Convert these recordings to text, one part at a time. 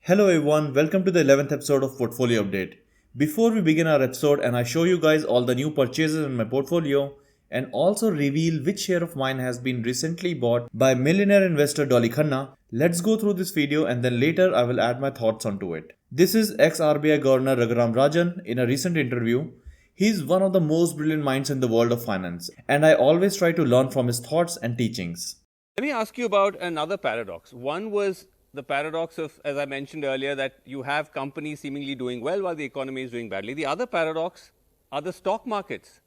Hello everyone, welcome to the 11th episode of Portfolio Update. Before we begin our episode and I show you guys all the new purchases in my portfolio and also reveal which share of mine has been recently bought by millionaire investor Dolly Khanna, let's go through this video and then later I will add my thoughts onto it. This is ex-RBI Governor Raghuram Rajan in a recent interview. He's one of the most brilliant minds in the world of finance and I always try to learn from his thoughts and teachings. Let me ask you about another paradox. One was the paradox of, as I mentioned earlier, that you have companies seemingly doing well while the economy is doing badly. The other paradox are the stock markets.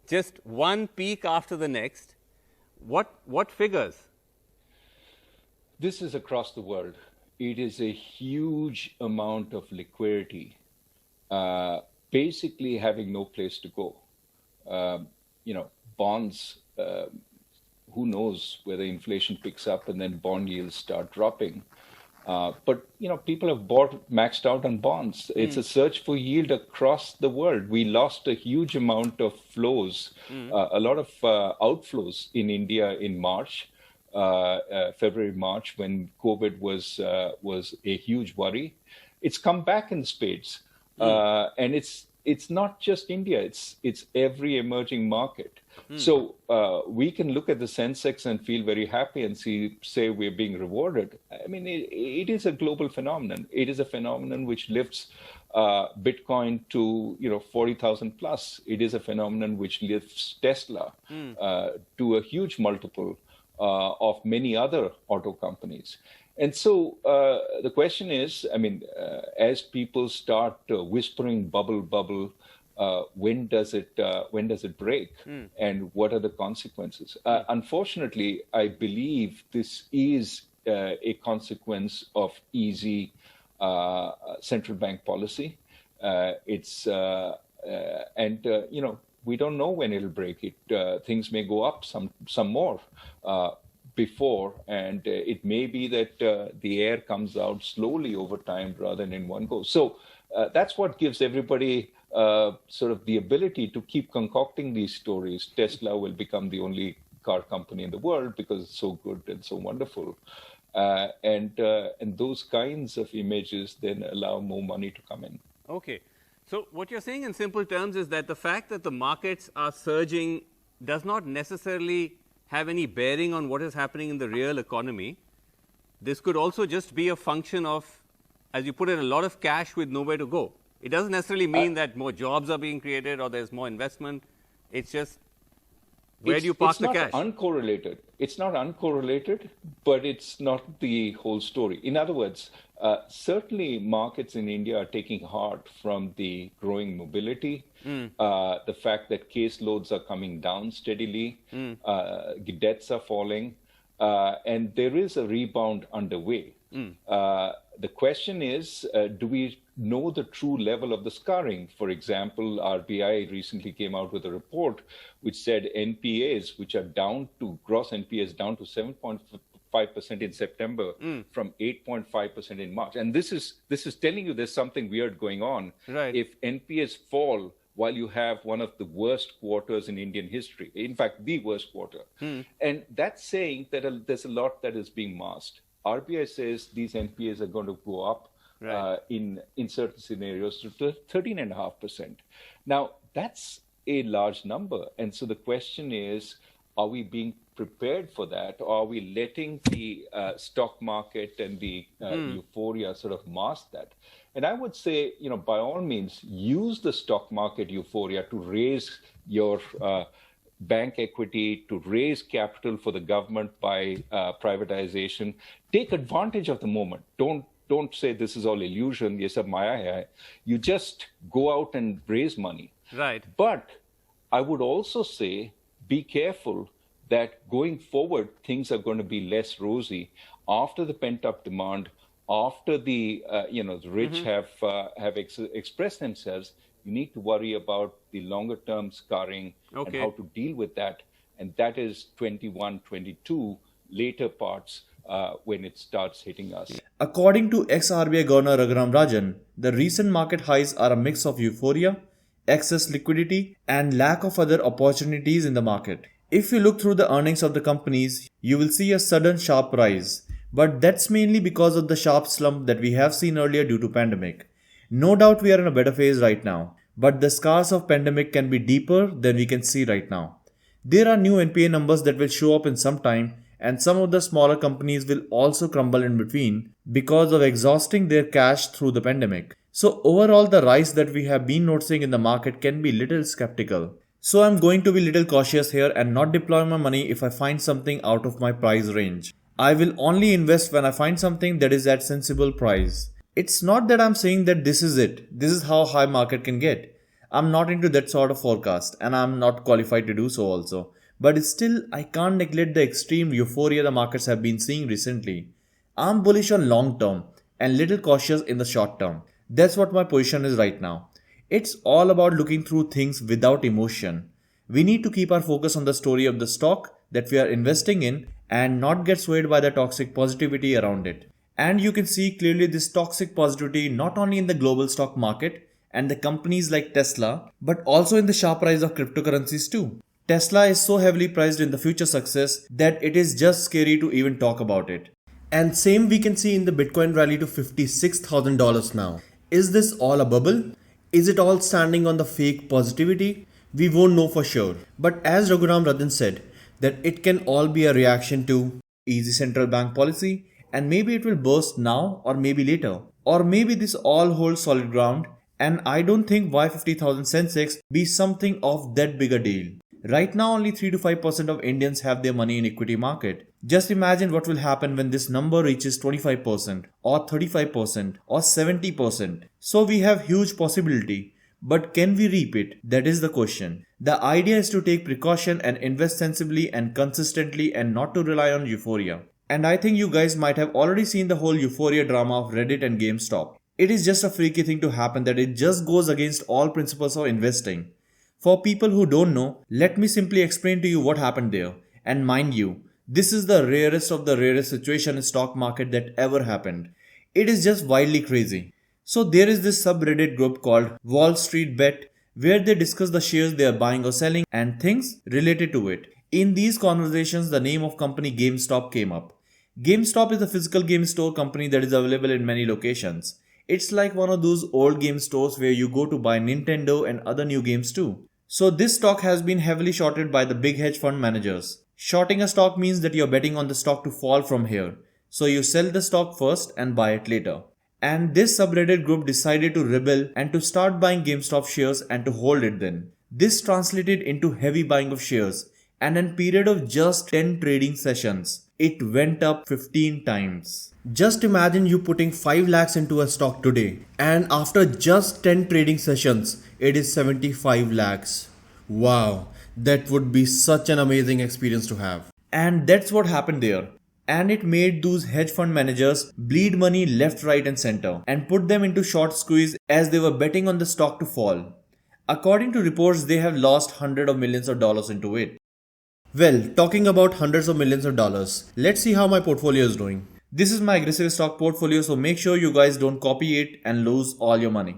Just one peak after the next. What figures? This is across the world. It is a huge amount of liquidity, basically having no place to go. Bonds, who knows whether inflation picks up and then bond yields start dropping. But people have maxed out on bonds. It's a search for yield across the world. We lost a huge amount of flows, a lot of outflows in India in March, February, March, when COVID was a huge worry. It's come back in spades, and it's not just India. It's every emerging market. So we can look at the Sensex and feel very happy and say we're being rewarded. I mean, it is a global phenomenon. It is a phenomenon which lifts Bitcoin to 40,000 plus. It is a phenomenon which lifts Tesla to a huge multiple of many other auto companies. And so the question is, as people start whispering bubble, when does it break, and what are the consequences? Unfortunately, I believe this is a consequence of easy central bank policy. We don't know when it'll break. Things may go up some more before, and it may be that the air comes out slowly over time rather than in one go. So that's what gives everybody sort of the ability to keep concocting these stories. Tesla will become the only car company in the world because it's so good and so wonderful. And those kinds of images then allow more money to come in. Okay. So what you're saying in simple terms is that the fact that the markets are surging does not necessarily have any bearing on what is happening in the real economy. This could also just be a function of, as you put it, a lot of cash with nowhere to go. It doesn't necessarily mean that more jobs are being created or there's more investment. It's just, where do you park the cash? It's not uncorrelated, but it's not the whole story. In other words, certainly markets in India are taking heart from the growing mobility, the fact that caseloads are coming down steadily, debts are falling, and there is a rebound underway. The question is, do we know the true level of the scarring? For example, RBI recently came out with a report which said NPAs, which are gross NPAs down to 7.5% in September from 8.5% in March. And this is telling you there's something weird going on. Right. If NPAs fall while you have one of the worst quarters in Indian history, in fact, the worst quarter. And that's saying that there's a lot that is being masked. RBI says these NPAs are going to go up in certain scenarios to 13.5%. Now, that's a large number. And so the question is, are we being prepared for that? Or are we letting the stock market and the euphoria sort of mask that? And I would say, by all means, use the stock market euphoria to raise your bank equity, to raise capital for the government by privatization. Take advantage of the moment. Don't say this is all illusion. Yes, Maya hai. You just go out and raise money. Right. But I would also say, be careful that going forward, things are going to be less rosy after the pent-up demand, after the rich have expressed themselves. You need to worry about the longer-term scarring and how to deal with that. And that is 21, 22, later parts when it starts hitting us. According to ex-RBI Governor Raghuram Rajan, the recent market highs are a mix of euphoria, excess liquidity, and lack of other opportunities in the market. If you look through the earnings of the companies, you will see a sudden sharp rise. But that's mainly because of the sharp slump that we have seen earlier due to pandemic. No doubt we are in a better phase right now, but the scars of pandemic can be deeper than we can see right now. There are new NPA numbers that will show up in some time, and some of the smaller companies will also crumble in between because of exhausting their cash through the pandemic. So overall the rise that we have been noticing in the market can be little skeptical. So I'm going to be little cautious here and not deploy my money if I find something out of my price range. I will only invest when I find something that is at sensible price. It's not that I'm saying that this is it. This is how high market can get. I'm not into that sort of forecast and I'm not qualified to do so also. But still, I can't neglect the extreme euphoria the markets have been seeing recently. I'm bullish on long term and little cautious in the short term. That's what my position is right now. It's all about looking through things without emotion. We need to keep our focus on the story of the stock that we are investing in and not get swayed by the toxic positivity around it. And you can see clearly this toxic positivity not only in the global stock market and the companies like Tesla, but also in the sharp rise of cryptocurrencies too. Tesla is so heavily priced in the future success that it is just scary to even talk about it. And same we can see in the Bitcoin rally to $56,000 now. Is this all a bubble? Is it all standing on the fake positivity? We won't know for sure. But as Raghuram Rajan said, that it can all be a reaction to easy central bank policy and maybe it will burst now or maybe later. Or maybe this all holds solid ground and I don't think why 50,000 Sensex be something of that big a deal. Right now only 3 to 5% of Indians have their money in equity market. Just imagine what will happen when this number reaches 25% or 35% or 70%. So we have huge possibility. But can we reap it? That is the question. The idea is to take precaution and invest sensibly and consistently and not to rely on euphoria. And I think you guys might have already seen the whole euphoria drama of Reddit and GameStop. It is just a freaky thing to happen that it just goes against all principles of investing. For people who don't know, let me simply explain to you what happened there. And mind you, this is the rarest of the rarest situation in stock market that ever happened. It is just wildly crazy. So there is this subreddit group called Wall Street Bet where they discuss the shares they are buying or selling and things related to it. In these conversations, the name of company GameStop came up. GameStop is a physical game store company that is available in many locations. It's like one of those old game stores where you go to buy Nintendo and other new games too. So this stock has been heavily shorted by the big hedge fund managers. Shorting a stock means that you're betting on the stock to fall from here. So you sell the stock first and buy it later. And this subreddit group decided to rebel and to start buying GameStop shares and to hold it then. This translated into heavy buying of shares and in a period of just 10 trading sessions, it went up 15 times. Just imagine you putting 5 lakhs into a stock today and after just 10 trading sessions, it is 75 lakhs. Wow, that would be such an amazing experience to have. And that's what happened there. And it made those hedge fund managers bleed money left, right and center and put them into short squeeze as they were betting on the stock to fall. According to reports, they have lost hundreds of millions of dollars into it. Well, talking about hundreds of millions of dollars, let's see how my portfolio is doing. This is my aggressive stock portfolio, so make sure you guys don't copy it and lose all your money.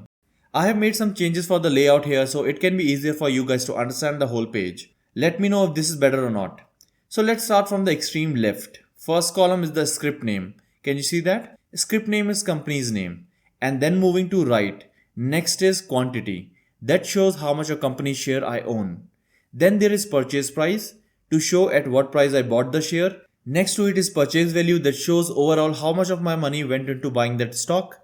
I have made some changes for the layout here so it can be easier for you guys to understand the whole page. Let me know if this is better or not. So let's start from the extreme left. First column is the script name. Can you see that? Script name is company's name. And then moving to right. Next is quantity. That shows how much a company share I own. Then there is purchase price to show at what price I bought the share. Next to it is purchase value that shows overall how much of my money went into buying that stock.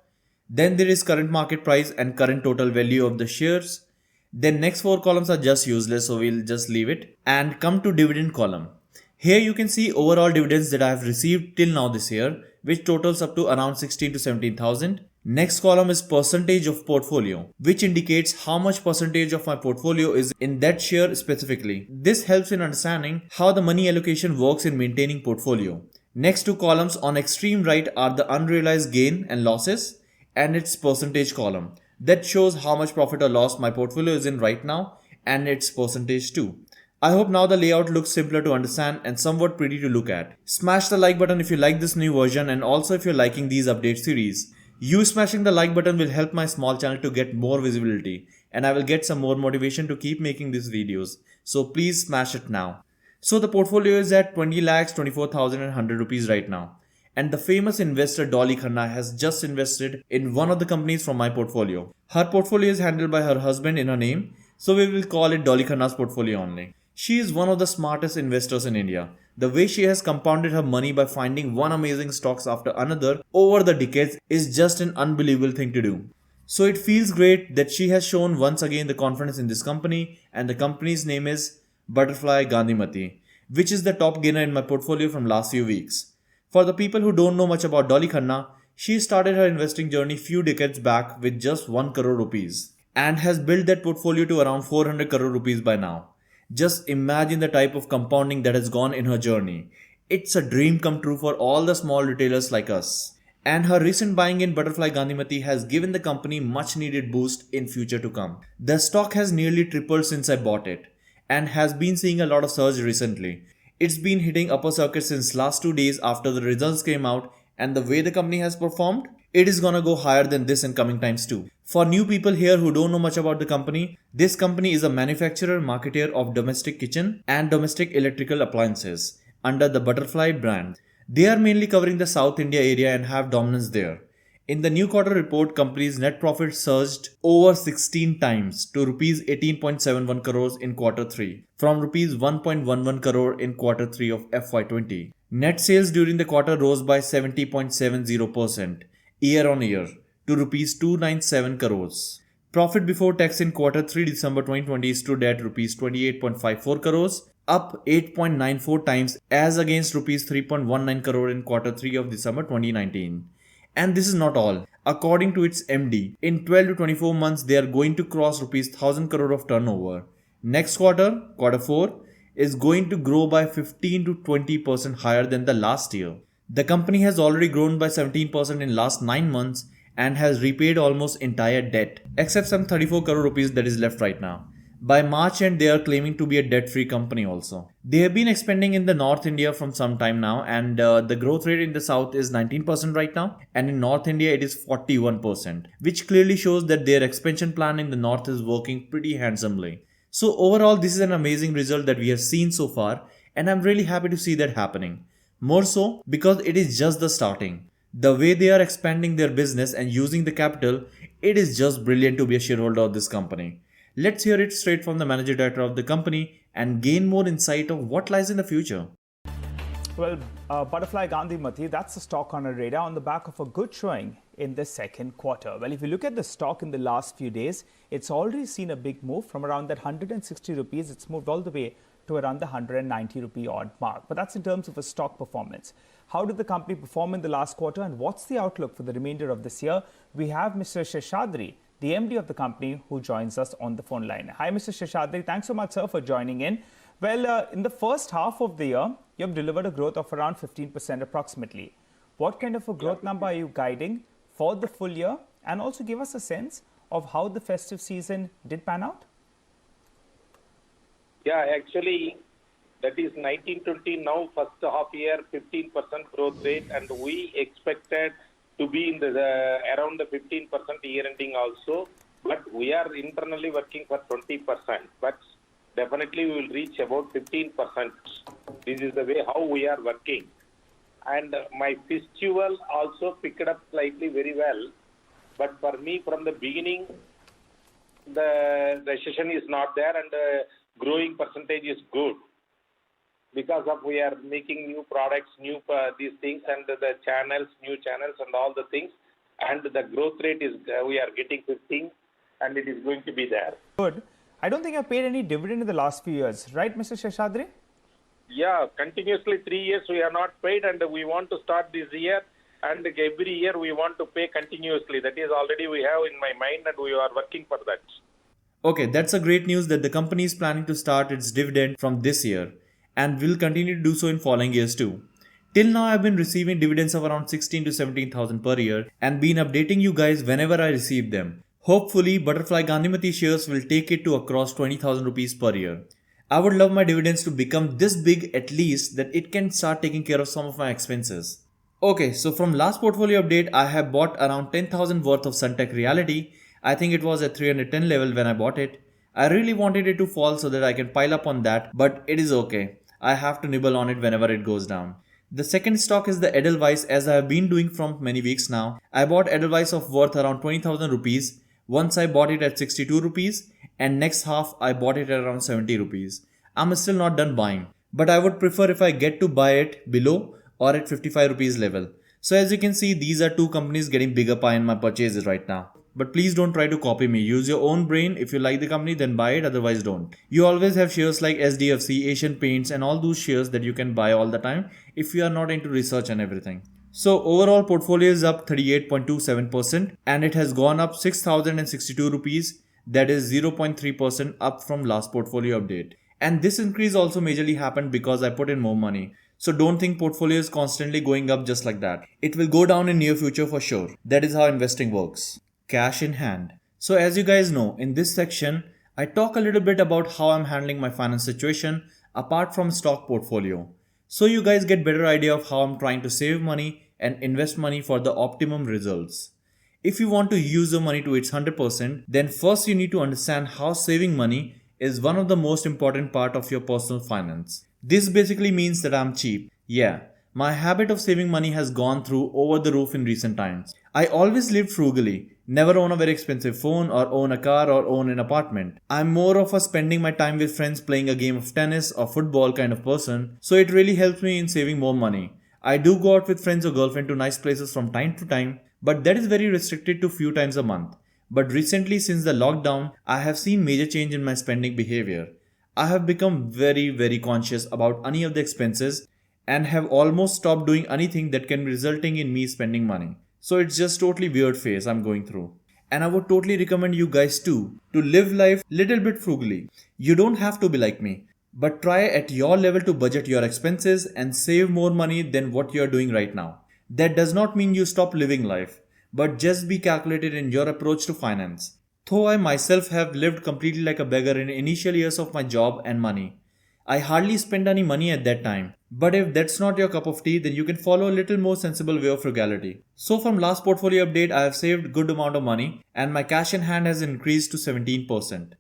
Then there is current market price and current total value of the shares. Then next 4 columns are just useless, so we'll just leave it. And come to dividend column. Here you can see overall dividends that I have received till now this year, which totals up to around 16 to 17,000. Next column is percentage of portfolio, which indicates how much percentage of my portfolio is in that share specifically. This helps in understanding how the money allocation works in maintaining portfolio. Next 2 columns on extreme right are the unrealized gain and losses and its percentage column. That shows how much profit or loss my portfolio is in right now and its percentage too. I hope now the layout looks simpler to understand and somewhat pretty to look at. Smash the like button if you like this new version and also if you're liking these update series. You smashing the like button will help my small channel to get more visibility and I will get some more motivation to keep making these videos. So please smash it now. So the portfolio is at 20 lakhs 24,100 rupees right now. And the famous investor Dolly Khanna has just invested in one of the companies from my portfolio. Her portfolio is handled by her husband in her name, so we will call it Dolly Khanna's portfolio only. She is one of the smartest investors in India. The way she has compounded her money by finding one amazing stocks after another over the decades is just an unbelievable thing to do. So it feels great that she has shown once again the confidence in this company, and the company's name is Butterfly Gandhimati, which is the top gainer in my portfolio from last few weeks. For the people who don't know much about Dolly Khanna, she started her investing journey few decades back with just 1 crore rupees and has built that portfolio to around 400 crore rupees by now. Just imagine the type of compounding that has gone in her journey. It's a dream come true for all the small retailers like us. And her recent buying in Butterfly Gandhimati has given the company much needed boost in future to come. The stock has nearly tripled since I bought it and has been seeing a lot of surge recently. It's been hitting upper circuit since last 2 days after the results came out, and the way the company has performed, it is gonna go higher than this in coming times too. For new people here who don't know much about the company, this company is a manufacturer marketer of domestic kitchen and domestic electrical appliances under the Butterfly brand. They are mainly covering the South India area and have dominance there. In the new quarter report, company's net profit surged over 16 times to rupees 18.71 crores in quarter 3 from rupees 1.11 crore in quarter 3 of FY20. Net sales during the quarter rose by 70.70% year on year to rupees 297 crores. Profit before tax in quarter 3 December 2020 stood at rupees 28.54 crores, up 8.94 times as against rupees 3.19 crore in quarter 3 of December 2019. And this is not all. According to its MD, in 12 to 24 months they are going to cross rupees 1000 crore of turnover. Next quarter, quarter 4, is going to grow by 15 to 20% higher than the last year. The company has already grown by 17% in last 9 months and has repaid almost entire debt, except some 34 crore rupees that is left right now. By March end, they are claiming to be a debt-free company also. They have been expanding in the North India from some time now, and the growth rate in the South is 19% right now, and in North India it is 41%, which clearly shows that their expansion plan in the North is working pretty handsomely. So overall, this is an amazing result that we have seen so far, and I'm really happy to see that happening. More so because it is just the starting. The way they are expanding their business and using the capital, it is just brilliant to be a shareholder of this company. Let's hear it straight from the managing director of the company and gain more insight of what lies in the future. Well, Butterfly Gandhimati, that's the stock on our radar on the back of a good showing in the second quarter. Well, if you look at the stock in the last few days, it's already seen a big move from around that 160 rupees. It's moved all the way to around the 190 rupee odd mark. But that's in terms of a stock performance. How did the company perform in the last quarter, and what's the outlook for the remainder of this year? We have Mr. Seshadri, the MD of the company, who joins us on the phone line. Hi, Mr. Seshadri. Thanks so much, sir, for joining in. Well, in the first half of the year, you have delivered a growth of around 15% approximately. What kind of a growth number are you guiding for the full year? And also give us a sense of how the festive season did pan out. Yeah, actually, that is 1920 now, first half year, 15% growth rate, and we expected to be in the around the 15% year ending also, but we are internally working for 20%, but definitely we will reach about 15%. This is the way how we are working. And my festival also picked up slightly very well, but for me from the beginning, the recession is not there and the growing percentage is good. Because of we are making new products, these things, and the channels, new channels, and all the things, and the growth rate is we are getting 15, and it is going to be there. Good. I don't think I've paid any dividend in the last few years, right, Mr. Seshadri? Yeah, continuously 3 years we have not paid, and we want to start this year, and every year we want to pay continuously. That is already we have in my mind, and we are working for that. Okay, that's a great news that the company is planning to start its dividend from this year, and will continue to do so in following years too. Till now, I've been receiving dividends of around 16 to 17,000 per year and been updating you guys whenever I receive them. Hopefully, Butterfly Gandhimati shares will take it to across 20,000 rupees per year. I would love my dividends to become this big at least that it can start taking care of some of my expenses. Okay, so from last portfolio update, I have bought around 10,000 worth of Suntech Reality. I think it was at 310 level when I bought it. I really wanted it to fall so that I can pile up on that, but it is okay. I have to nibble on it whenever it goes down. The second stock is the Edelweiss, as I have been doing from many weeks now. I bought Edelweiss of worth around 20,000 rupees. Once I bought it at 62 rupees and next half I bought it at around 70 rupees. I'm still not done buying, but I would prefer if I get to buy it below or at 55 rupees level. So as you can see, these are two companies getting bigger pie in my purchases right now. But please don't try to copy me. Use your own brain. If you like the company, then buy it, otherwise don't. You always have shares like SDFC, Asian Paints and all those shares that you can buy all the time if you are not into research and everything. So overall portfolio is up 38.27% and it has gone up 6,062 rupees, that is 0.3% up from last portfolio update. And this increase also majorly happened because I put in more money. So don't think portfolio is constantly going up just like that. It will go down in near future for sure. That is how investing works. Cash in hand. So as you guys know, in this section, I talk a little bit about how I'm handling my finance situation apart from stock portfolio. So you guys get better idea of how I'm trying to save money and invest money for the optimum results. If you want to use your money to its 100%, then first you need to understand how saving money is one of the most important part of your personal finance. This basically means that I'm cheap. Yeah, my habit of saving money has gone through over the roof in recent times. I always lived frugally, never own a very expensive phone or own a car or own an apartment. I'm more of a spending my time with friends playing a game of tennis or football kind of person, so it really helps me in saving more money. I do go out with friends or girlfriend to nice places from time to time, but that is very restricted to few times a month. But recently, since the lockdown, I have seen major change in my spending behavior. I have become very conscious about any of the expenses and have almost stopped doing anything that can be resulting in me spending money. So it's just totally weird phase I'm going through. And I would totally recommend you guys too to live life little bit frugally. You don't have to be like me, but try at your level to budget your expenses and save more money than what you are doing right now. That does not mean you stop living life, but just be calculated in your approach to finance. Though I myself have lived completely like a beggar in initial years of my job and money, I hardly spent any money at that time. But if that's not your cup of tea, then you can follow a little more sensible way of frugality. So from last portfolio update, I have saved good amount of money and my cash in hand has increased to 17%.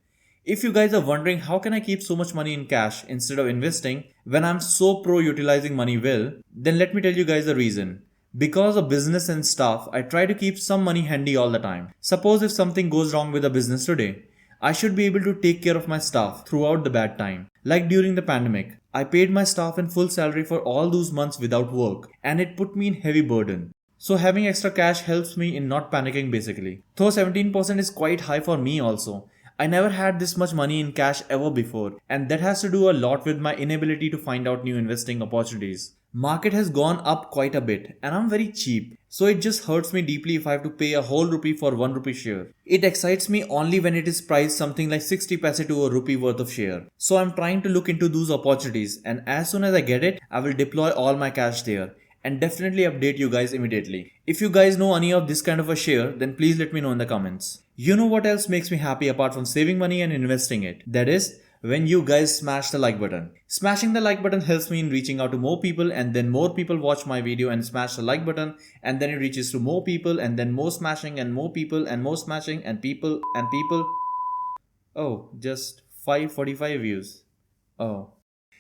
If you guys are wondering how can I keep so much money in cash instead of investing when I'm so pro utilizing money well, then let me tell you guys the reason. Because of business and stuff, I try to keep some money handy all the time. Suppose if something goes wrong with a business today, I should be able to take care of my staff throughout the bad time. Like during the pandemic, I paid my staff in full salary for all those months without work and it put me in heavy burden. So having extra cash helps me in not panicking basically. Though 17% is quite high for me also. I never had this much money in cash ever before and that has to do a lot with my inability to find out new investing opportunities. Market has gone up quite a bit and I'm very cheap, so it just hurts me deeply if I have to pay a whole rupee for 1 rupee share. It excites me only when it is priced something like 60 paise to a rupee worth of share. So I'm trying to look into those opportunities and as soon as I get it, I will deploy all my cash there and definitely update you guys immediately. If you guys know any of this kind of a share, then please let me know in the comments. You know what else makes me happy apart from saving money and investing it? That is, when you guys smash the like button. Smashing the like button helps me in reaching out to more people and then more people watch my video and smash the like button and then it reaches to more people and then more smashing and more people and more smashing and people and people. Oh, just 545 views. Oh.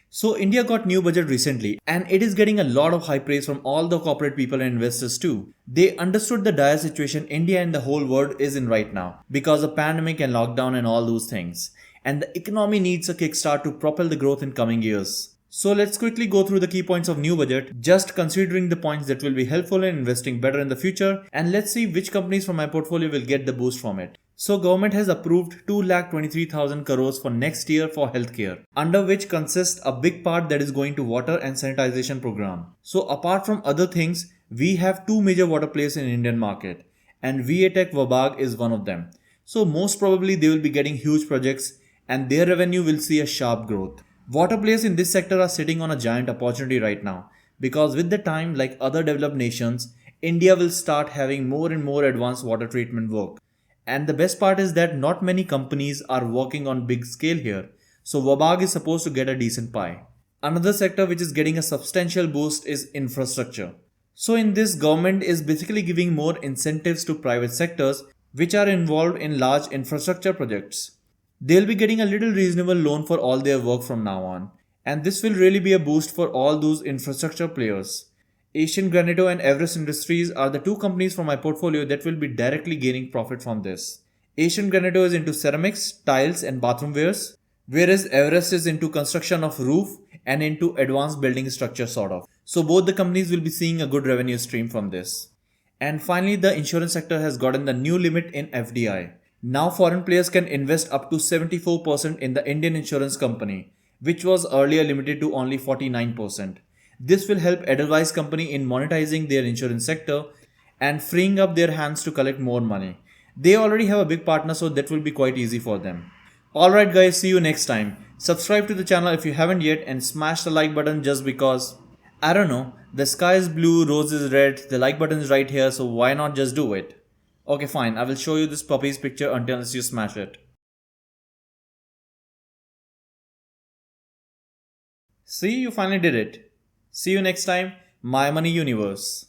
So India got new budget recently and it is getting a lot of high praise from all the corporate people and investors too. They understood the dire situation India and the whole world is in right now because of pandemic and lockdown and all those things. And the economy needs a kickstart to propel the growth in coming years. So let's quickly go through the key points of new budget, just considering the points that will be helpful in investing better in the future, and let's see which companies from my portfolio will get the boost from it. So government has approved 2,23,000 crores for next year for healthcare, under which consists a big part that is going to water and sanitization program. So apart from other things, we have two major water players in Indian market, and VATech Vabag is one of them. So most probably they will be getting huge projects and their revenue will see a sharp growth. Water players in this sector are sitting on a giant opportunity right now because with the time, like other developed nations, India will start having more and more advanced water treatment work. And the best part is that not many companies are working on big scale here, so Vabag is supposed to get a decent pie. Another sector which is getting a substantial boost is infrastructure. So in this, government is basically giving more incentives to private sectors which are involved in large infrastructure projects. They'll be getting a little reasonable loan for all their work from now on. And this will really be a boost for all those infrastructure players. Asian Granito and Everest Industries are the two companies from my portfolio that will be directly gaining profit from this. Asian Granito is into ceramics, tiles, and bathroom wares, whereas Everest is into construction of roof and into advanced building structure sort of. So both the companies will be seeing a good revenue stream from this. And finally, the insurance sector has gotten the new limit in FDI. Now foreign players can invest up to 74% in the Indian insurance company, which was earlier limited to only 49%. This will help Edelweiss company in monetizing their insurance sector and freeing up their hands to collect more money. They already have a big partner, so that will be quite easy for them. Alright guys, see you next time. Subscribe to the channel if you haven't yet and smash the like button just because, I don't know, the sky is blue, rose is red, the like button is right here, so why not just do it? Okay fine, I will show you this puppy's picture until you smash it. See, you finally did it. See you next time, My Money Universe.